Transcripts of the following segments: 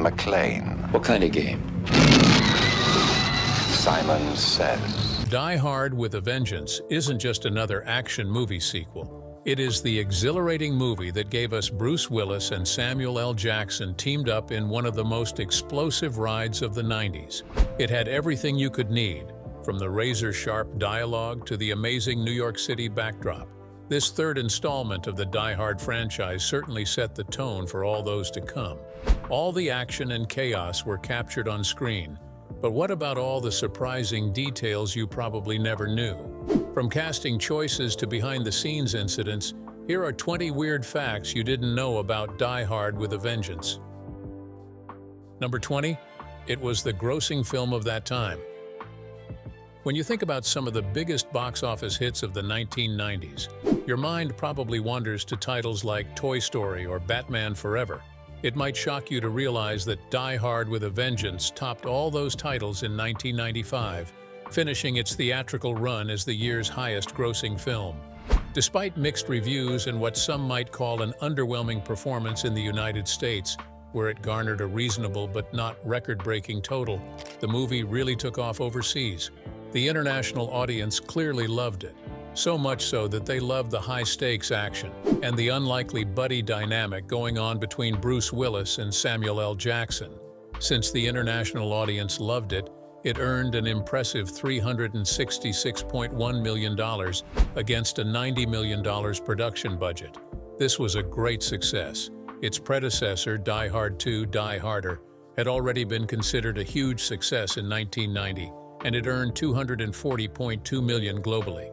McClane. What kind of game? Simon Says. Die Hard with a Vengeance isn't just another action movie sequel. It is the exhilarating movie that gave us Bruce Willis and Samuel L. Jackson teamed up in one of the most explosive rides of the 90s. It had everything you could need, from the razor-sharp dialogue to the amazing New York City backdrop. This third installment of the Die Hard franchise certainly set the tone for all those to come. All the action and chaos were captured on screen. But what about all the surprising details you probably never knew? From casting choices to behind-the-scenes incidents, here are 20 weird facts you didn't know about Die Hard with a Vengeance. Number 20. It was the grossing film of that time. When you think about some of the biggest box office hits of the 1990s, your mind probably wanders to titles like Toy Story or Batman Forever. It might shock you to realize that Die Hard with a Vengeance topped all those titles in 1995, finishing its theatrical run as the year's highest-grossing film. Despite mixed reviews and what some might call an underwhelming performance in the United States, where it garnered a reasonable but not record-breaking total, the movie really took off overseas. The international audience clearly loved it, so much so that they loved the high-stakes action and the unlikely buddy dynamic going on between Bruce Willis and Samuel L. Jackson. Since the international audience loved it, it earned an impressive $366.1 million against a $90 million production budget. This was a great success. Its predecessor, Die Hard 2: Die Harder, had already been considered a huge success in 1990, and it earned $240.2 million globally.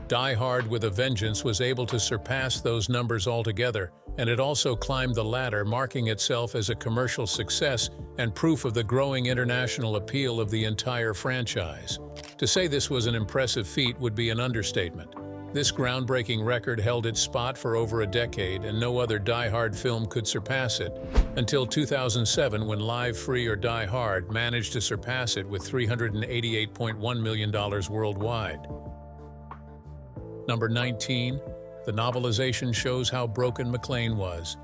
Die Hard with a Vengeance was able to surpass those numbers altogether, and it also climbed the ladder, marking itself as a commercial success and proof of the growing international appeal of the entire franchise. To say this was an impressive feat would be an understatement. This groundbreaking record held its spot for over a decade, and no other Die Hard film could surpass it, until 2007 when Live Free or Die Hard managed to surpass it with $388.1 million worldwide. Number 19. The novelization shows how broken McClane was.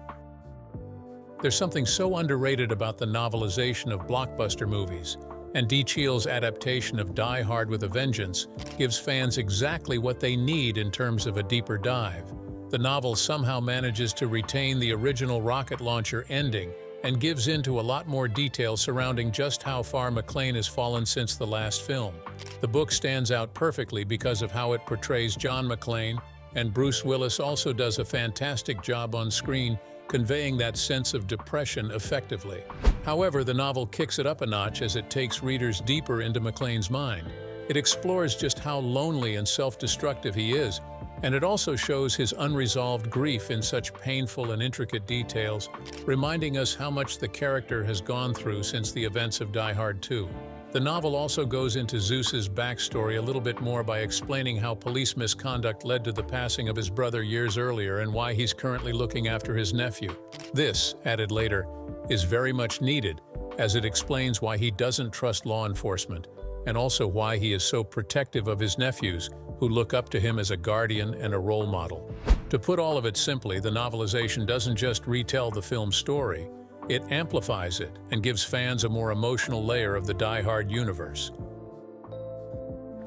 There's something so underrated about the novelization of blockbuster movies, and D. Cheal's adaptation of Die Hard with a Vengeance gives fans exactly what they need in terms of a deeper dive. The novel somehow manages to retain the original rocket launcher ending and gives into a lot more detail surrounding just how far McClane has fallen since the last film. The book stands out perfectly because of how it portrays John McClane, and Bruce Willis also does a fantastic job on screen conveying that sense of depression effectively. However, the novel kicks it up a notch as it takes readers deeper into McClane's mind. It explores just how lonely and self-destructive he is, and it also shows his unresolved grief in such painful and intricate details, reminding us how much the character has gone through since the events of Die Hard 2. The novel also goes into Zeus's backstory a little bit more by explaining how police misconduct led to the passing of his brother years earlier and why he's currently looking after his nephew. This, added later, is very much needed, as it explains why he doesn't trust law enforcement, and also why he is so protective of his nephews, who look up to him as a guardian and a role model. To put all of it simply, the novelization doesn't just retell the film's story, it amplifies it and gives fans a more emotional layer of the Die Hard universe.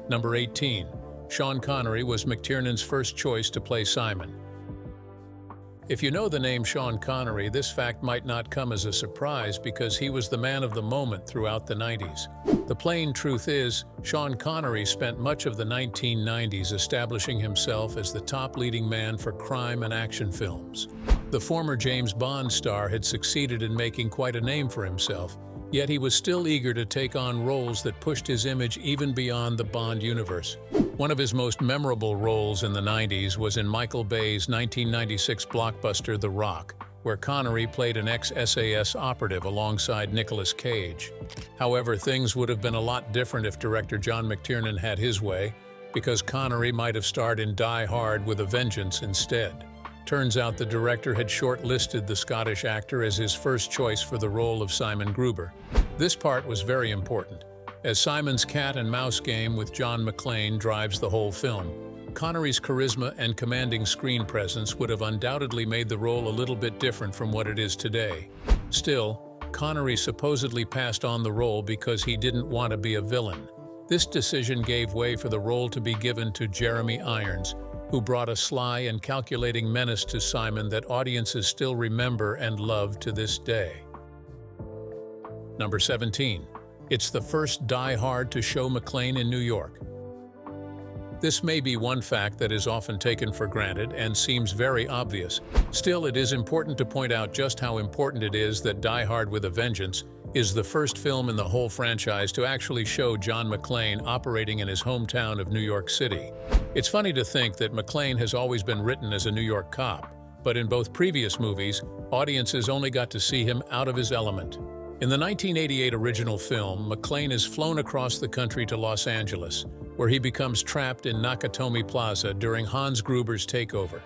Number 18. Sean Connery was McTiernan's first choice to play Simon. If you know the name Sean Connery, this fact might not come as a surprise because he was the man of the moment throughout the 90s. The plain truth is, Sean Connery spent much of the 1990s establishing himself as the top leading man for crime and action films. The former James Bond star had succeeded in making quite a name for himself, yet he was still eager to take on roles that pushed his image even beyond the Bond universe. One of his most memorable roles in the 90s was in Michael Bay's 1996 blockbuster The Rock, where Connery played an ex-SAS operative alongside Nicolas Cage. However, things would have been a lot different if director John McTiernan had his way, because Connery might have starred in Die Hard with a Vengeance instead. Turns out the director had shortlisted the Scottish actor as his first choice for the role of Simon Gruber. This part was very important, as Simon's cat-and-mouse game with John McClane drives the whole film. Connery's charisma and commanding screen presence would have undoubtedly made the role a little bit different from what it is today. Still, Connery supposedly passed on the role because he didn't want to be a villain. This decision gave way for the role to be given to Jeremy Irons, who brought a sly and calculating menace to Simon that audiences still remember and love to this day. Number 17. It's the first Die Hard to show McClane in New York. This may be one fact that is often taken for granted and seems very obvious. Still, it is important to point out just how important it is that Die Hard with a Vengeance is the first film in the whole franchise to actually show John McClane operating in his hometown of New York City. It's funny to think that McClane has always been written as a New York cop, but in both previous movies, audiences only got to see him out of his element. In the 1988 original film, McClane is flown across the country to Los Angeles, where he becomes trapped in Nakatomi Plaza during Hans Gruber's takeover.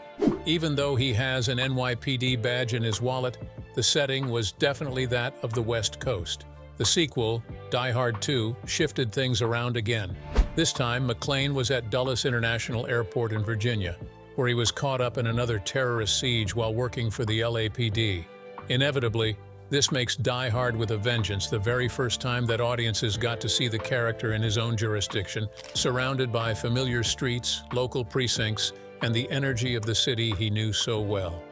Even though he has an NYPD badge in his wallet, the setting was definitely that of the West Coast. The sequel, Die Hard 2, shifted things around again. This time, McClane was at Dulles International Airport in Virginia, where he was caught up in another terrorist siege while working for the LAPD. Inevitably, this makes Die Hard with a Vengeance the very first time that audiences got to see the character in his own jurisdiction, surrounded by familiar streets, local precincts, and the energy of the city he knew so well.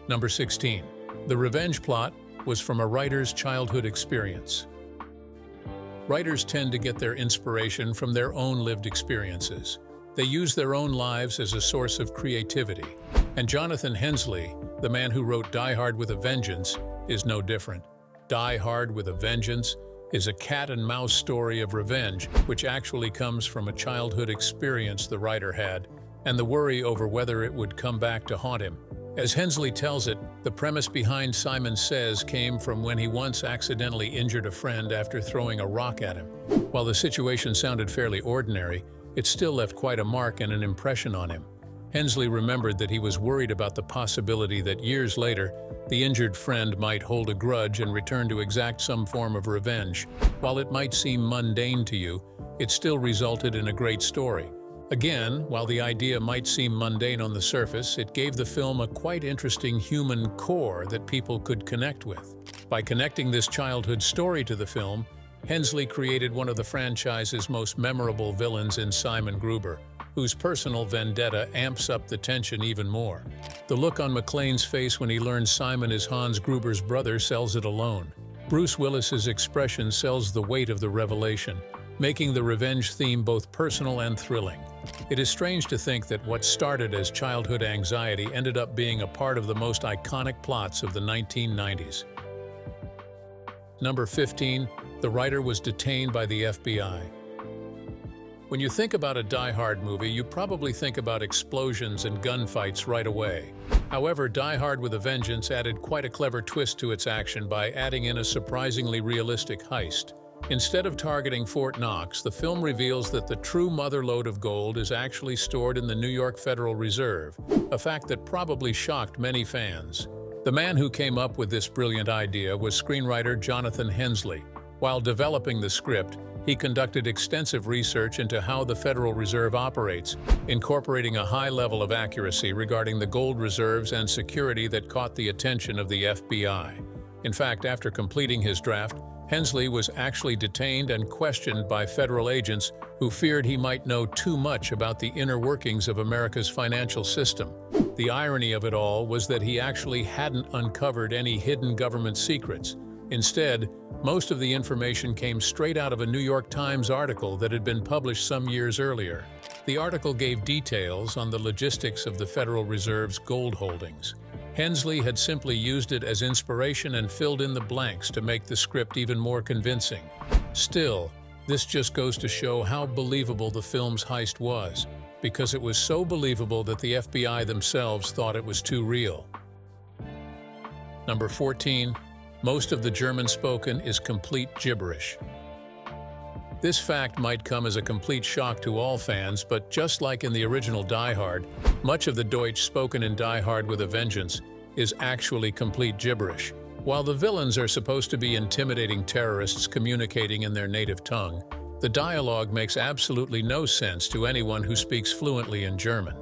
Number 16. The revenge plot was from a writer's childhood experience. Writers tend to get their inspiration from their own lived experiences. They use their own lives as a source of creativity. And Jonathan Hensleigh, the man who wrote Die Hard with a Vengeance, is no different. Die Hard with a Vengeance is a cat-and-mouse story of revenge, which actually comes from a childhood experience the writer had, and the worry over whether it would come back to haunt him. As Hensleigh tells it, the premise behind Simon Says came from when he once accidentally injured a friend after throwing a rock at him. While the situation sounded fairly ordinary, it still left quite a mark and an impression on him. Hensleigh remembered that he was worried about the possibility that years later, the injured friend might hold a grudge and return to exact some form of revenge. While it might seem mundane to you, it still resulted in a great story. Again, while the idea might seem mundane on the surface, it gave the film a quite interesting human core that people could connect with. By connecting this childhood story to the film, Hensleigh created one of the franchise's most memorable villains in Simon Gruber, whose personal vendetta amps up the tension even more. The look on McClane's face when he learns Simon is Hans Gruber's brother sells it alone. Bruce Willis's expression sells the weight of the revelation, making the revenge theme both personal and thrilling. It is strange to think that what started as childhood anxiety ended up being a part of the most iconic plots of the 1990s. Number 15. The writer was detained by the FBI. When you think about a Die Hard movie, you probably think about explosions and gunfights right away. However, Die Hard with a Vengeance added quite a clever twist to its action by adding in a surprisingly realistic heist. Instead of targeting Fort Knox, the film reveals that the true motherlode of gold is actually stored in the New York Federal Reserve, a fact that probably shocked many fans. The man who came up with this brilliant idea was screenwriter Jonathan Hensleigh. While developing the script, he conducted extensive research into how the Federal Reserve operates, incorporating a high level of accuracy regarding the gold reserves and security that caught the attention of the FBI. In fact, after completing his draft, Hensleigh was actually detained and questioned by federal agents who feared he might know too much about the inner workings of America's financial system. The irony of it all was that he actually hadn't uncovered any hidden government secrets. Instead, most of the information came straight out of a New York Times article that had been published some years earlier. The article gave details on the logistics of the Federal Reserve's gold holdings. Hensleigh had simply used it as inspiration and filled in the blanks to make the script even more convincing. Still, this just goes to show how believable the film's heist was, because it was so believable that the FBI themselves thought it was too real. Number 14. Most of the German spoken is complete gibberish. This fact might come as a complete shock to all fans, but just like in the original Die Hard, much of the Deutsch spoken in Die Hard with a Vengeance is actually complete gibberish. While the villains are supposed to be intimidating terrorists communicating in their native tongue, the dialogue makes absolutely no sense to anyone who speaks fluently in German.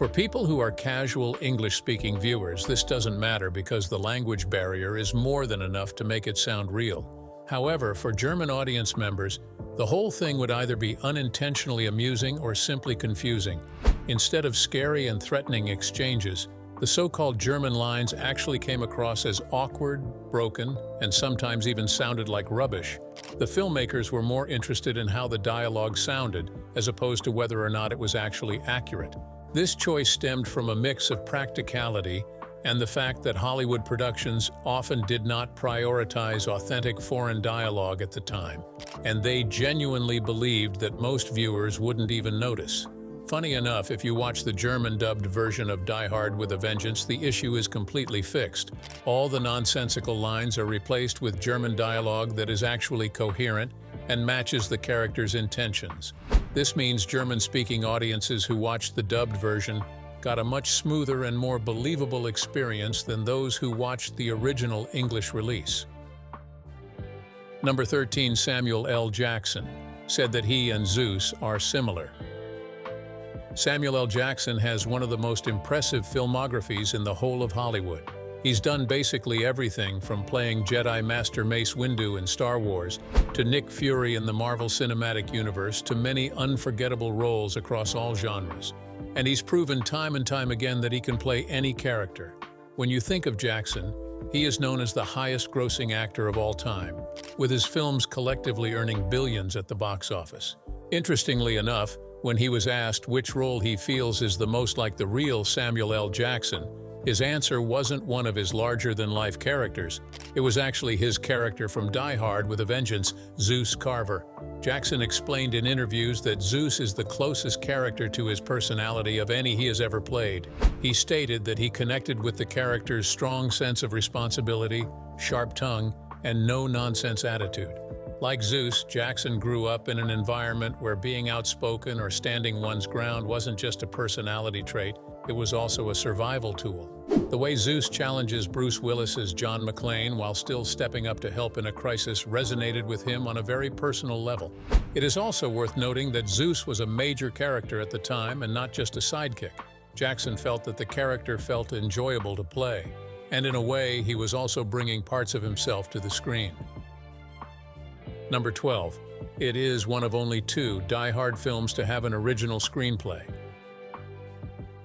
For people who are casual English-speaking viewers, this doesn't matter because the language barrier is more than enough to make it sound real. However, for German audience members, the whole thing would either be unintentionally amusing or simply confusing. Instead of scary and threatening exchanges, the so-called German lines actually came across as awkward, broken, and sometimes even sounded like rubbish. The filmmakers were more interested in how the dialogue sounded, as opposed to whether or not it was actually accurate. This choice stemmed from a mix of practicality and the fact that Hollywood productions often did not prioritize authentic foreign dialogue at the time, and they genuinely believed that most viewers wouldn't even notice. Funny enough, if you watch the German-dubbed version of Die Hard with a Vengeance, the issue is completely fixed. All the nonsensical lines are replaced with German dialogue that is actually coherent and matches the character's intentions. This means German-speaking audiences who watched the dubbed version got a much smoother and more believable experience than those who watched the original English release. Number 13, Samuel L. Jackson said that he and Zeus are similar. Samuel L. Jackson has one of the most impressive filmographies in the whole of Hollywood. He's done basically everything from playing Jedi Master Mace Windu in Star Wars, to Nick Fury in the Marvel Cinematic Universe, to many unforgettable roles across all genres. And he's proven time and time again that he can play any character. When you think of Jackson, he is known as the highest-grossing actor of all time, with his films collectively earning billions at the box office. Interestingly enough, when he was asked which role he feels is the most like the real Samuel L. Jackson, his answer wasn't one of his larger-than-life characters. It was actually his character from Die Hard with a Vengeance, Zeus Carver. Jackson explained in interviews that Zeus is the closest character to his personality of any he has ever played. He stated that he connected with the character's strong sense of responsibility, sharp tongue, and no-nonsense attitude. Like Zeus, Jackson grew up in an environment where being outspoken or standing one's ground wasn't just a personality trait, it was also a survival tool. The way Zeus challenges Bruce Willis's John McClane while still stepping up to help in a crisis resonated with him on a very personal level. It is also worth noting that Zeus was a major character at the time and not just a sidekick. Jackson felt that the character felt enjoyable to play, and in a way, he was also bringing parts of himself to the screen. Number 12. It is one of only 2 Die Hard films to have an original screenplay.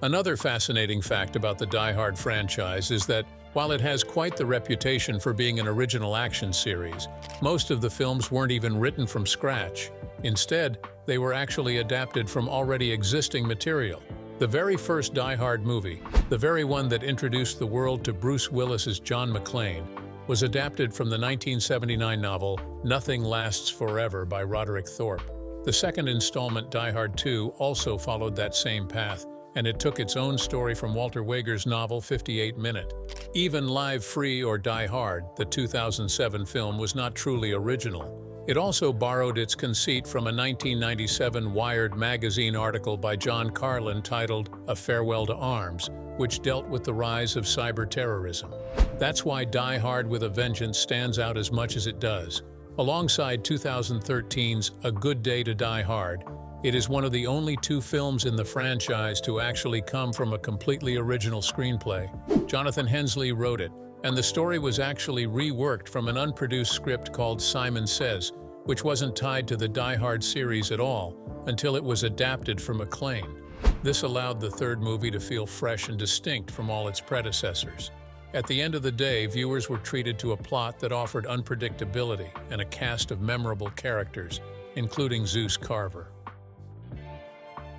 Another fascinating fact about the Die Hard franchise is that, while it has quite the reputation for being an original action series, most of the films weren't even written from scratch. Instead, they were actually adapted from already existing material. The very first Die Hard movie, the very one that introduced the world to Bruce Willis's John McClane, was adapted from the 1979 novel Nothing Lasts Forever by Roderick Thorpe. The second installment, Die Hard 2, also followed that same path, and it took its own story from Walter Wager's novel 58 Minute. Even Live Free or Die Hard, the 2007 film, was not truly original. It also borrowed its conceit from a 1997 Wired magazine article by John Carlin titled A Farewell to Arms, which dealt with the rise of cyber-terrorism. That's why Die Hard with a Vengeance stands out as much as it does. Alongside 2013's A Good Day to Die Hard, it is one of the only 2 films in the franchise to actually come from a completely original screenplay. Jonathan Hensleigh wrote it, and the story was actually reworked from an unproduced script called Simon Says, which wasn't tied to the Die Hard series at all until it was adapted from McClane. This allowed the third movie to feel fresh and distinct from all its predecessors. At the end of the day, viewers were treated to a plot that offered unpredictability and a cast of memorable characters, including Zeus Carver.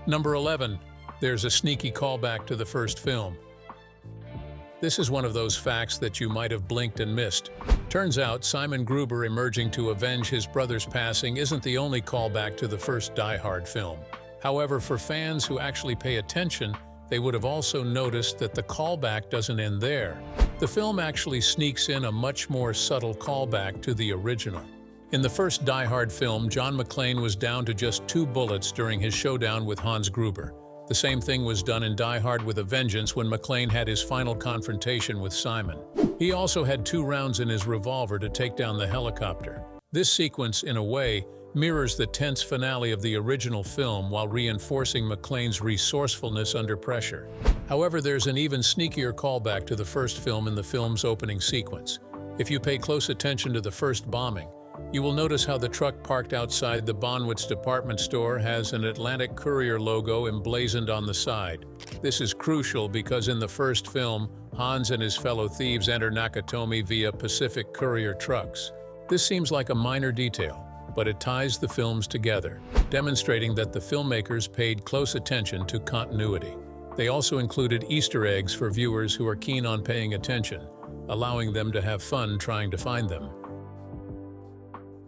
Number 11. There's a sneaky callback to the first film. This is one of those facts that you might have blinked and missed. Turns out, Simon Gruber emerging to avenge his brother's passing isn't the only callback to the first Die Hard film. However, for fans who actually pay attention, they would have also noticed that the callback doesn't end there. The film actually sneaks in a much more subtle callback to the original. In the first Die Hard film, John McClane was down to just 2 bullets during his showdown with Hans Gruber. The same thing was done in Die Hard with a Vengeance when McClane had his final confrontation with Simon. He also had 2 rounds in his revolver to take down the helicopter. This sequence, in a way, mirrors the tense finale of the original film while reinforcing McClane's resourcefulness under pressure. However, there's an even sneakier callback to the first film in the film's opening sequence. If you pay close attention to the first bombing, you will notice how the truck parked outside the Bonwitz department store has an Atlantic Courier logo emblazoned on the side. This is crucial because in the first film, Hans and his fellow thieves enter Nakatomi via Pacific Courier trucks. This seems like a minor detail, but it ties the films together, demonstrating that the filmmakers paid close attention to continuity. They also included Easter eggs for viewers who are keen on paying attention, allowing them to have fun trying to find them.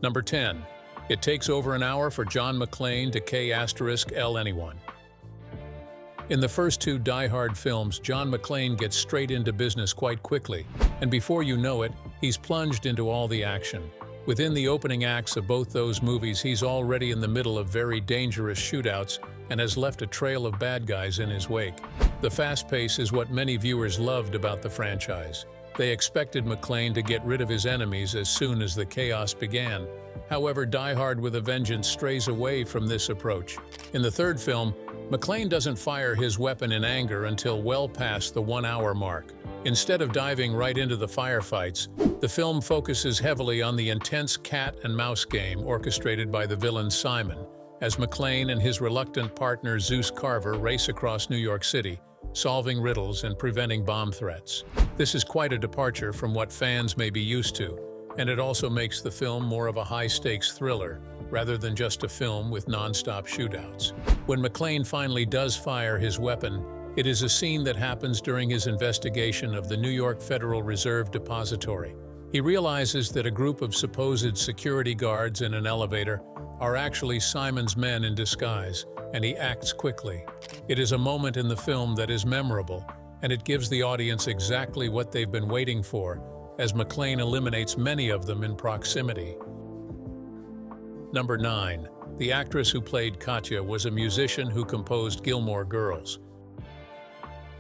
Number 10. It takes over an hour for John McClane to K*L anyone. In the first two Die Hard films, John McClane gets straight into business quite quickly, and before you know it, he's plunged into all the action. Within the opening acts of both those movies, he's already in the middle of very dangerous shootouts and has left a trail of bad guys in his wake. The fast pace is what many viewers loved about the franchise. They expected McClane to get rid of his enemies as soon as the chaos began. However, Die Hard with a Vengeance strays away from this approach. In the third film, McClane doesn't fire his weapon in anger until well past the 1-hour mark. Instead of diving right into the firefights, the film focuses heavily on the intense cat-and-mouse game orchestrated by the villain Simon, as McClane and his reluctant partner Zeus Carver race across New York City, solving riddles and preventing bomb threats. This is quite a departure from what fans may be used to, and it also makes the film more of a high-stakes thriller, rather than just a film with non-stop shootouts. When McClane finally does fire his weapon, it is a scene that happens during his investigation of the New York Federal Reserve Depository. He realizes that a group of supposed security guards in an elevator are actually Simon's men in disguise, and he acts quickly. It is a moment in the film that is memorable, and it gives the audience exactly what they've been waiting for, as McClane eliminates many of them in proximity. Number 9. The actress who played Katya was a musician who composed Gilmore Girls.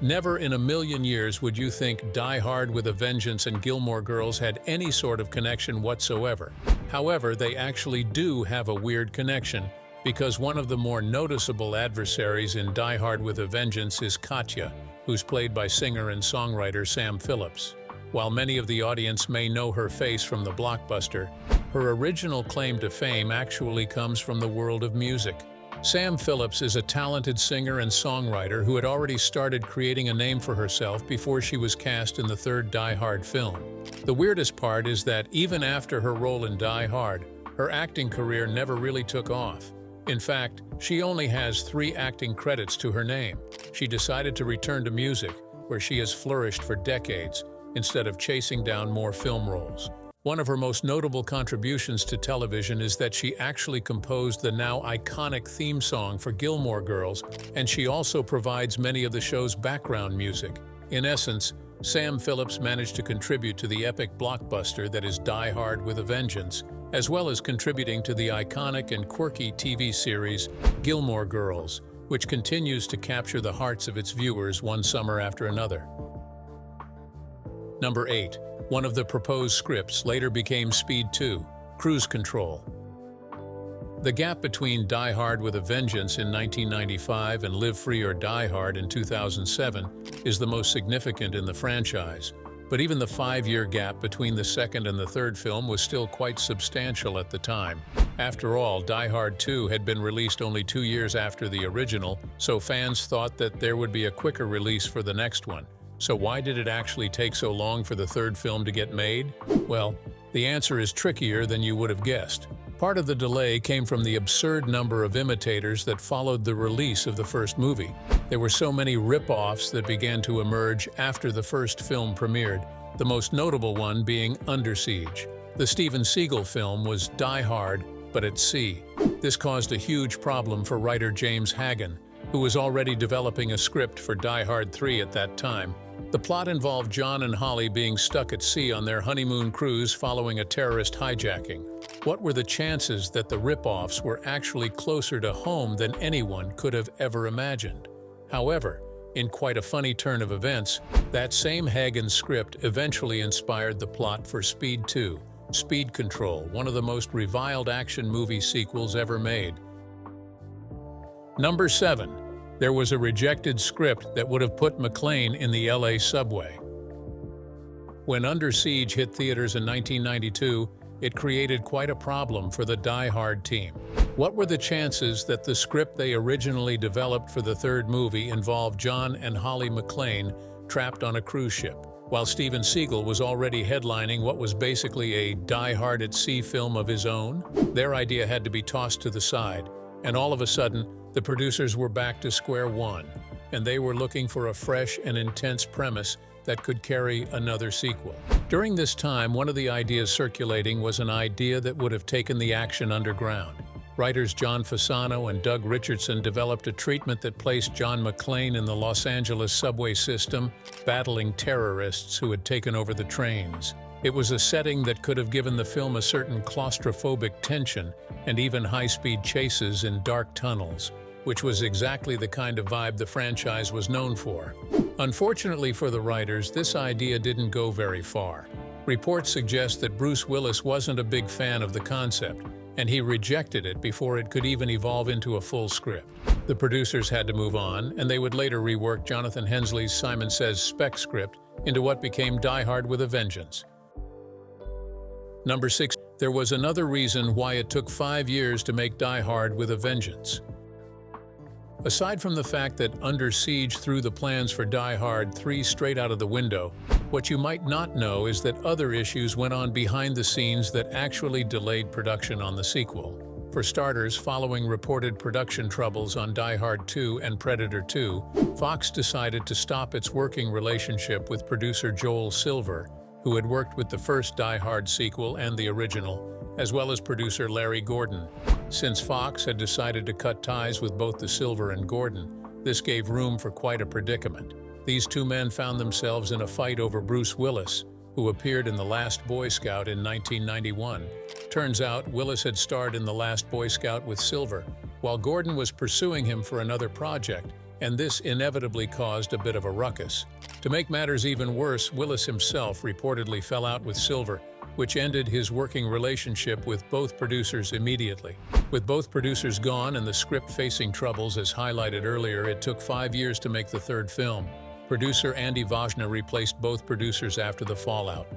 Never in a million years would you think Die Hard with a Vengeance and Gilmore Girls had any sort of connection whatsoever. However, they actually do have a weird connection, because one of the more noticeable adversaries in Die Hard with a Vengeance is Katya, who's played by singer and songwriter Sam Phillips. While many of the audience may know her face from the blockbuster, her original claim to fame actually comes from the world of music. Sam Phillips is a talented singer and songwriter who had already started creating a name for herself before she was cast in the third Die Hard film. The weirdest part is that even after her role in Die Hard, her acting career never really took off. In fact, she only has 3 acting credits to her name. She decided to return to music, where she has flourished for decades, instead of chasing down more film roles. One of her most notable contributions to television is that she actually composed the now iconic theme song for Gilmore Girls, and she also provides many of the show's background music. In essence, Sam Phillips managed to contribute to the epic blockbuster that is Die Hard with a Vengeance, as well as contributing to the iconic and quirky TV series Gilmore Girls, which continues to capture the hearts of its viewers one summer after another. Number 8. One of the proposed scripts later became Speed 2, Cruise Control. The gap between Die Hard with a Vengeance in 1995 and Live Free or Die Hard in 2007 is the most significant in the franchise, but even the 5-year gap between the second and the third film was still quite substantial at the time. After all, Die Hard 2 had been released only 2 years after the original, so fans thought that there would be a quicker release for the next one. So why did it actually take so long for the third film to get made? Well, the answer is trickier than you would have guessed. Part of the delay came from the absurd number of imitators that followed the release of the first movie. There were so many rip-offs that began to emerge after the first film premiered, the most notable one being Under Siege. The Steven Seagal film was Die Hard, but at sea. This caused a huge problem for writer James Hagen, who was already developing a script for Die Hard 3 at that time. The plot involved John and Holly being stuck at sea on their honeymoon cruise following a terrorist hijacking. What were the chances that the rip-offs were actually closer to home than anyone could have ever imagined? However, in quite a funny turn of events, that same Hagen script eventually inspired the plot for Speed 2, Speed Control, one of the most reviled action movie sequels ever made. Number 7. There was a rejected script that would have put McClane in the LA subway. When Under Siege hit theaters in 1992, it created quite a problem for the Die Hard team. What were the chances that the script they originally developed for the third movie involved John and Holly McClane trapped on a cruise ship, while Steven Seagal was already headlining what was basically a Die Hard at Sea film of his own? Their idea had to be tossed to the side, and all of a sudden, the producers were back to square one, and they were looking for a fresh and intense premise that could carry another sequel. During this time, one of the ideas circulating was an idea that would have taken the action underground. Writers John Fasano and Doug Richardson developed a treatment that placed John McClane in the Los Angeles subway system, battling terrorists who had taken over the trains. It was a setting that could have given the film a certain claustrophobic tension and even high-speed chases in dark tunnels, which was exactly the kind of vibe the franchise was known for. Unfortunately for the writers, this idea didn't go very far. Reports suggest that Bruce Willis wasn't a big fan of the concept, and he rejected it before it could even evolve into a full script. The producers had to move on, and they would later rework Jonathan Hensleigh's Simon Says spec script into what became Die Hard with a Vengeance. Number 6. There was another reason why it took 5 years to make Die Hard with a Vengeance. Aside from the fact that Under Siege threw the plans for Die Hard 3 straight out of the window, what you might not know is that other issues went on behind the scenes that actually delayed production on the sequel. For starters, following reported production troubles on Die Hard 2 and Predator 2, Fox decided to stop its working relationship with producer Joel Silver, who had worked with the first Die Hard sequel and the original, as well as producer Larry Gordon. Since Fox had decided to cut ties with both the Silver and Gordon, this gave room for quite a predicament. These two men found themselves in a fight over Bruce Willis, who appeared in The Last Boy Scout in 1991. Turns out, Willis had starred in The Last Boy Scout with Silver, while Gordon was pursuing him for another project, and this inevitably caused a bit of a ruckus. To make matters even worse, Willis himself reportedly fell out with Silver, which ended his working relationship with both producers immediately. With both producers gone and the script facing troubles as highlighted earlier, it took 5 years to make the third film. Producer Andy Vajna replaced both producers after the fallout.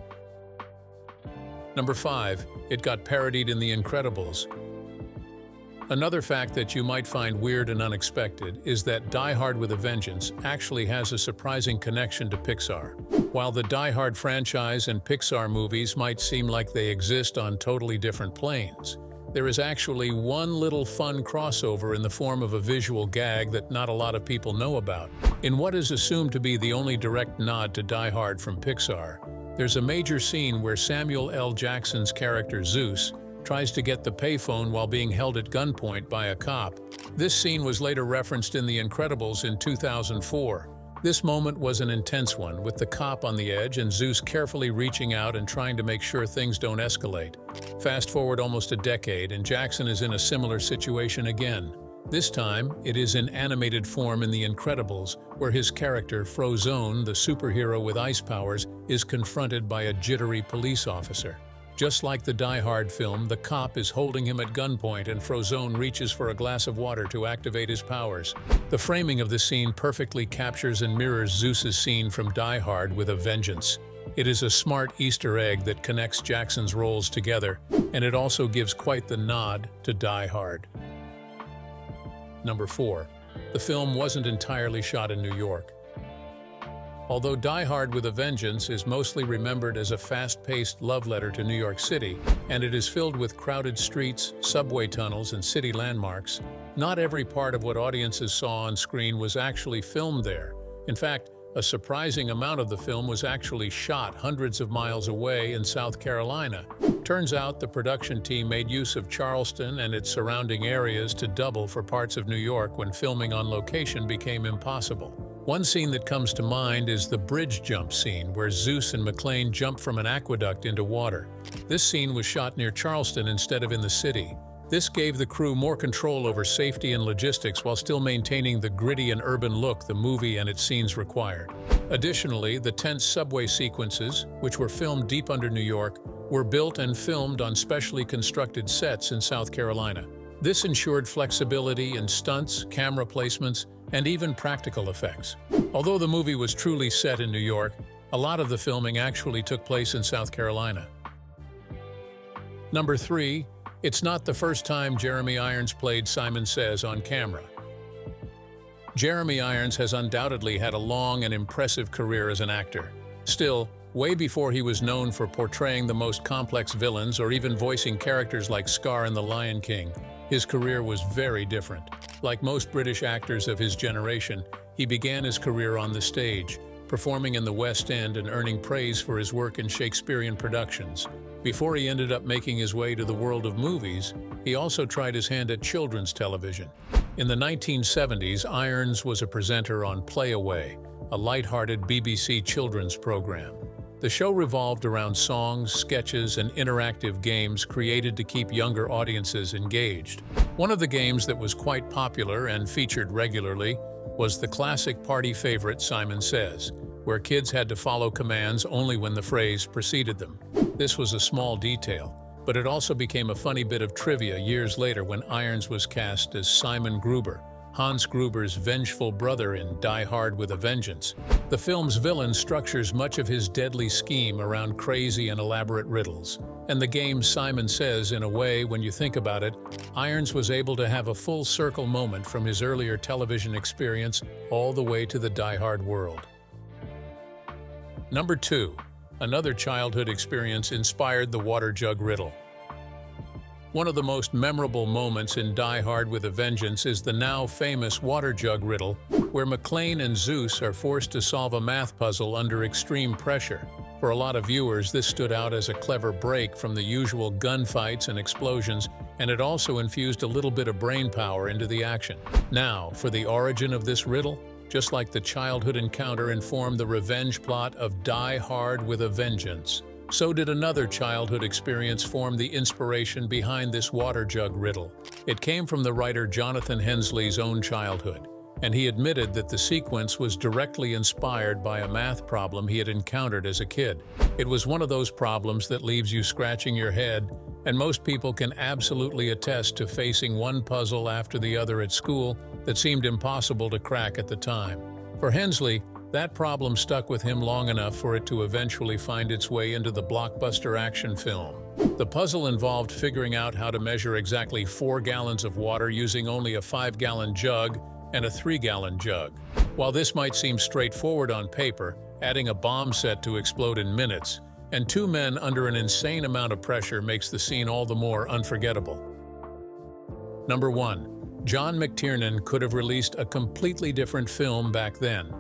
Number 5. It got parodied in The Incredibles. Another fact that you might find weird and unexpected is that Die Hard with a Vengeance actually has a surprising connection to Pixar. While the Die Hard franchise and Pixar movies might seem like they exist on totally different planes, there is actually one little fun crossover in the form of a visual gag that not a lot of people know about. In what is assumed to be the only direct nod to Die Hard from Pixar, there's a major scene where Samuel L. Jackson's character Zeus tries to get the payphone while being held at gunpoint by a cop. This scene was later referenced in The Incredibles in 2004. This moment was an intense one, with the cop on the edge and Zeus carefully reaching out and trying to make sure things don't escalate. Fast forward almost a decade, and Jackson is in a similar situation again. This time, it is in animated form in The Incredibles, where his character, Frozone, the superhero with ice powers, is confronted by a jittery police officer. Just like the Die Hard film, the cop is holding him at gunpoint and Frozone reaches for a glass of water to activate his powers. The framing of the scene perfectly captures and mirrors Zeus's scene from Die Hard with a Vengeance. It is a smart Easter egg that connects Jackson's roles together, and it also gives quite the nod to Die Hard. Number 4. The film wasn't entirely shot in New York. Although Die Hard with a Vengeance is mostly remembered as a fast-paced love letter to New York City, and it is filled with crowded streets, subway tunnels, and city landmarks, not every part of what audiences saw on screen was actually filmed there. In fact, a surprising amount of the film was actually shot hundreds of miles away in South Carolina. Turns out the production team made use of Charleston and its surrounding areas to double for parts of New York when filming on location became impossible. One scene that comes to mind is the bridge jump scene, where Zeus and McClane jump from an aqueduct into water. This scene was shot near Charleston instead of in the city. This gave the crew more control over safety and logistics while still maintaining the gritty and urban look the movie and its scenes required. Additionally, the tense subway sequences, which were filmed deep under New York, were built and filmed on specially constructed sets in South Carolina. This ensured flexibility in stunts, camera placements, and even practical effects. Although the movie was truly set in New York, a lot of the filming actually took place in South Carolina. Number 3. It's not the first time Jeremy Irons played Simon Says on camera. Jeremy Irons has undoubtedly had a long and impressive career as an actor. Still, way before he was known for portraying the most complex villains or even voicing characters like Scar in The Lion King, his career was very different. Like most British actors of his generation, he began his career on the stage, performing in the West End and earning praise for his work in Shakespearean productions. Before he ended up making his way to the world of movies, he also tried his hand at children's television. In the 1970s, Irons was a presenter on Play Away, a light-hearted BBC children's program. The show revolved around songs, sketches, and interactive games created to keep younger audiences engaged. One of the games that was quite popular and featured regularly was the classic party favorite Simon Says, where kids had to follow commands only when the phrase preceded them. This was a small detail, but it also became a funny bit of trivia years later when Irons was cast as Simon Gruber, Hans Gruber's vengeful brother in Die Hard with a Vengeance. The film's villain structures much of his deadly scheme around crazy and elaborate riddles. And the game Simon Says, in a way, when you think about it, Irons was able to have a full circle moment from his earlier television experience all the way to the Die Hard world. Number 2. Another childhood experience inspired the water jug riddle. One of the most memorable moments in Die Hard with a Vengeance is the now famous water jug riddle, where McClane and Zeus are forced to solve a math puzzle under extreme pressure. For a lot of viewers, this stood out as a clever break from the usual gunfights and explosions, and it also infused a little bit of brain power into the action. Now, for the origin of this riddle, just like the childhood encounter informed the revenge plot of Die Hard with a Vengeance, so did another childhood experience form the inspiration behind this water jug riddle. It came from the writer Jonathan Hensley's own childhood, and he admitted that the sequence was directly inspired by a math problem he had encountered as a kid. It was one of those problems that leaves you scratching your head, and most people can absolutely attest to facing one puzzle after the other at school that seemed impossible to crack at the time. For Hensley, that problem stuck with him long enough for it to eventually find its way into the blockbuster action film. The puzzle involved figuring out how to measure exactly 4 gallons of water using only a 5-gallon jug and a 3-gallon jug. While this might seem straightforward on paper, adding a bomb set to explode in minutes, and 2 men under an insane amount of pressure makes the scene all the more unforgettable. Number 1. John McTiernan could have released a completely different film back then.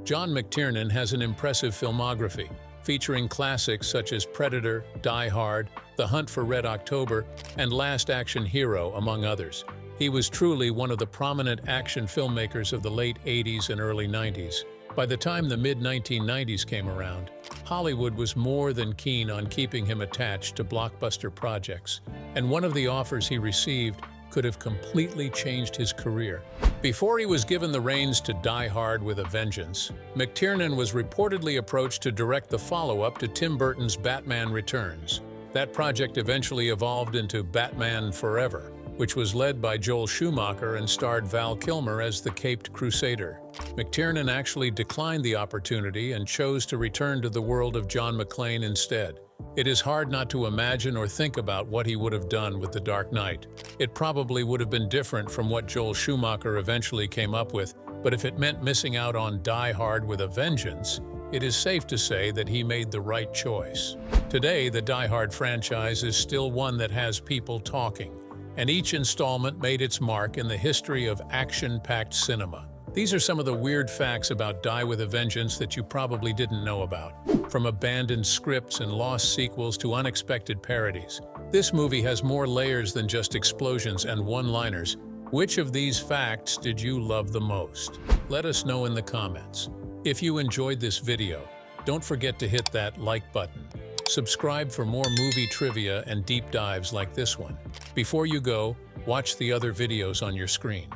John McTiernan has an impressive filmography, featuring classics such as Predator, Die Hard, The Hunt for Red October, and Last Action Hero, among others. He was truly one of the prominent action filmmakers of the late 80s and early 90s. By the time the mid-1990s came around, Hollywood was more than keen on keeping him attached to blockbuster projects, and one of the offers he received could have completely changed his career. Before he was given the reins to Die Hard with a Vengeance, McTiernan was reportedly approached to direct the follow-up to Tim Burton's Batman Returns. That project eventually evolved into Batman Forever, which was led by Joel Schumacher and starred Val Kilmer as the Caped Crusader. McTiernan actually declined the opportunity and chose to return to the world of John McClane instead. It is hard not to imagine or think about what he would have done with The Dark Knight. It probably would have been different from what Joel Schumacher eventually came up with, but if it meant missing out on Die Hard with a Vengeance, it is safe to say that he made the right choice. Today, the Die Hard franchise is still one that has people talking, and each installment made its mark in the history of action-packed cinema. These are some of the weird facts about Die with a Vengeance that you probably didn't know about. From abandoned scripts and lost sequels to unexpected parodies, this movie has more layers than just explosions and one-liners. Which of these facts did you love the most? Let us know in the comments. If you enjoyed this video, don't forget to hit that like button. Subscribe for more movie trivia and deep dives like this one. Before you go, watch the other videos on your screen.